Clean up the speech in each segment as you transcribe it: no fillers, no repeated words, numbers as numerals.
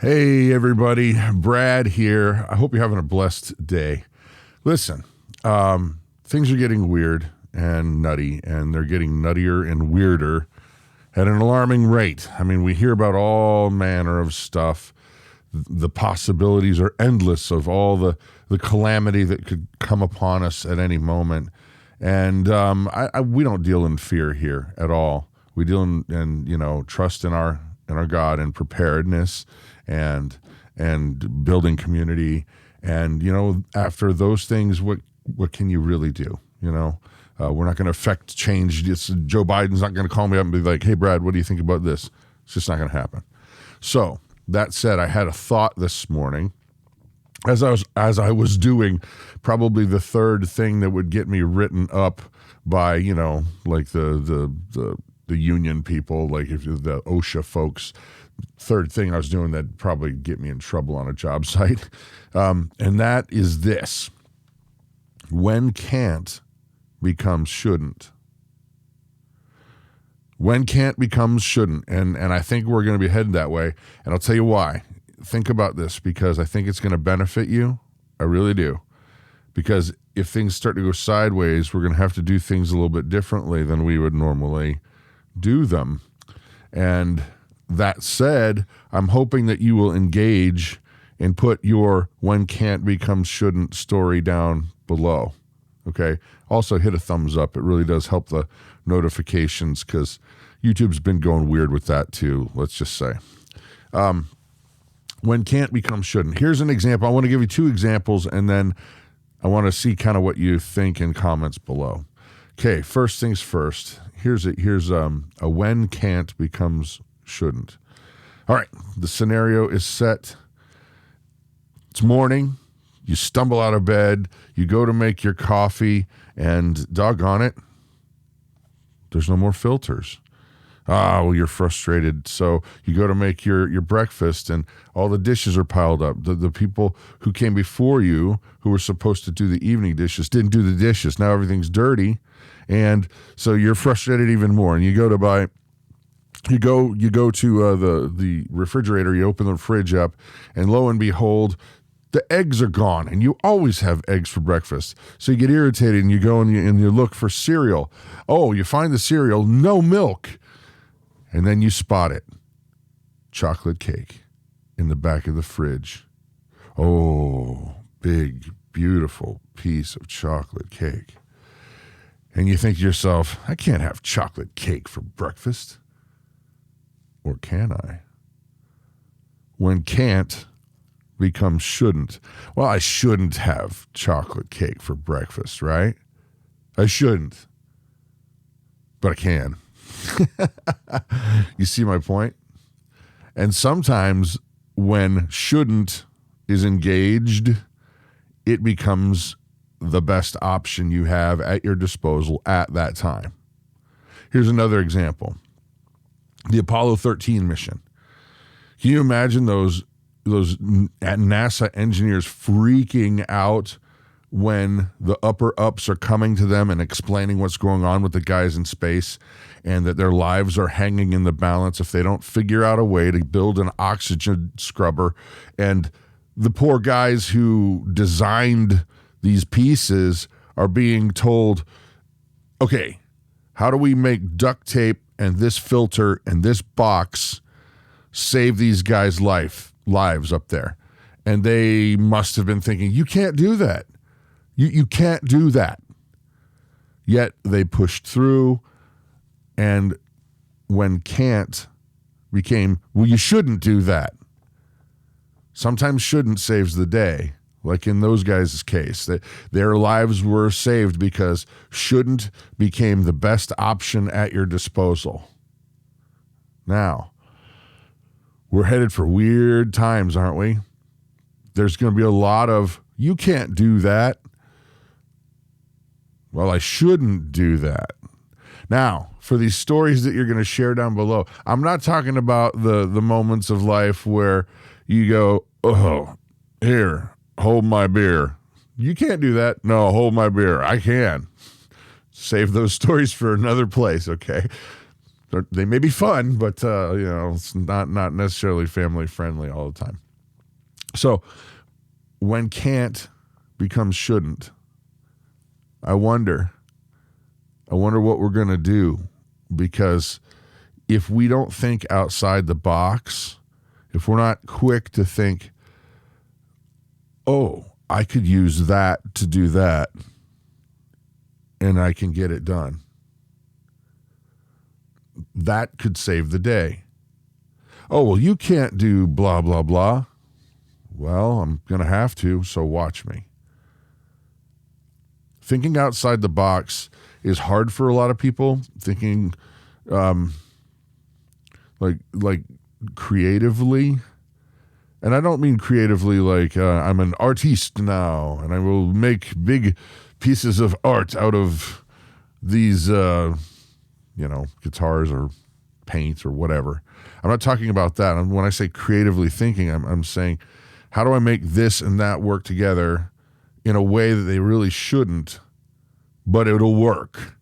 Hey everybody, Brad here. I hope you're having a blessed day. Listen, things are getting weird and nutty, and they're getting nuttier and weirder at an alarming rate. I mean, we hear about all manner of stuff. The possibilities are endless of all the calamity that could come upon us at any moment. And we don't deal in fear here at all. We deal in trust in our God and preparedness and building community. And after those things, what can you really do? We're not going to affect change. Joe Biden's not going to call me up and be like, "Hey Brad, what do you think about this?" It's just not going to happen. So that said, I had a thought this morning as I was doing probably the third thing that would get me written up by like the union people, like if the OSHA folks. Third thing I was doing that probably get me in trouble on a job site, and that is this: when can't becomes shouldn't. When can't becomes shouldn't, and I think we're going to be headed that way, and I'll tell you why. Think about this, because I think it's going to benefit you. I really do, because if things start to go sideways, we're going to have to do things a little bit differently than we would normally do them. And that said, I'm hoping that you will engage and put your when can't becomes shouldn't story down below. Okay. Also hit a thumbs up. It really does help the notifications, because YouTube's been going weird with that too, let's just say. When can't becomes shouldn't. Here's an example. I want to give you two examples, and then I want to see kind of what you think in comments below. Okay, first things first. Here's a when can't becomes shouldn't. All right, the scenario is set. It's morning. You stumble out of bed. You go to make your coffee, and doggone it, there's no more filters. Well, you're frustrated. So you go to make your breakfast, and all the dishes are piled up. The people who came before you, who were supposed to do the evening dishes, didn't do the dishes. Now everything's dirty. And so you're frustrated even more. And you go to the refrigerator, you open the fridge up, and lo and behold, the eggs are gone, and you always have eggs for breakfast. So you get irritated, and you go and you look for cereal. Oh, you find the cereal, no milk. And then you spot it. Chocolate cake in the back of the fridge. Oh, big, beautiful piece of chocolate cake. And you think to yourself, I can't have chocolate cake for breakfast. Or can I? When can't becomes shouldn't. Well, I shouldn't have chocolate cake for breakfast, right? I shouldn't. But I can. You see my point? And sometimes when shouldn't is engaged, it becomes the best option you have at your disposal at that time. Here's another example. The Apollo 13 mission. Can you imagine those NASA engineers freaking out when the upper ups are coming to them and explaining what's going on with the guys in space, and that their lives are hanging in the balance if they don't figure out a way to build an oxygen scrubber? And the poor guys who designed these pieces are being told, okay, how do we make duct tape and this filter and this box save these guys' lives up there? And they must have been thinking, you can't do that. You can't do that. Yet they pushed through, and when can't became, well, you shouldn't do that. Sometimes shouldn't saves the day, like in those guys' case. Their lives were saved because shouldn't became the best option at your disposal. Now, we're headed for weird times, aren't we? There's going to be a lot of, you can't do that. Well, I shouldn't do that. Now, for these stories that you're going to share down below, I'm not talking about the moments of life where you go, oh, here, hold my beer. You can't do that. No, hold my beer. I can. Save those stories for another place, okay? They may be fun, but it's not necessarily family friendly all the time. So when can't becomes shouldn't, I wonder what we're going to do, because if we don't think outside the box, if we're not quick to think, oh, I could use that to do that, and I can get it done, that could save the day. Oh, well, you can't do blah, blah, blah. Well, I'm going to have to, so watch me. Thinking outside the box is hard for a lot of people. Thinking like creatively. And I don't mean creatively like I'm an artiste now and I will make big pieces of art out of these, guitars or paint or whatever. I'm not talking about that. When I say creatively thinking, I'm saying, how do I make this and that work together in a way that they really shouldn't, but it'll work?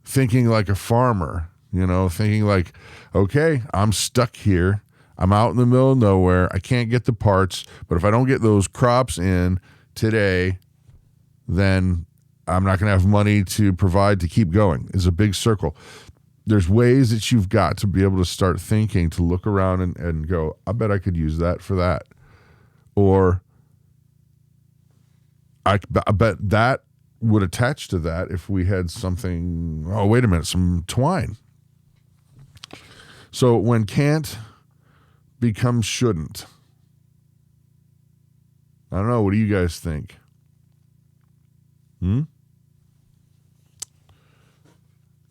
Thinking like a farmer, thinking like, okay, I'm stuck here. I'm out in the middle of nowhere. I can't get the parts, but if I don't get those crops in today, then I'm not going to have money to provide to keep going. It's a big circle. There's ways that you've got to be able to start thinking, to look around and go, I bet I could use that for that. Or I bet that would attach to that if we had something, oh, wait a minute, some twine. So when can't becomes shouldn't. I don't know. What do you guys think? Let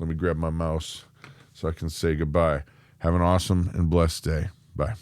me grab my mouse so I can say goodbye. Have an awesome and blessed day. Bye.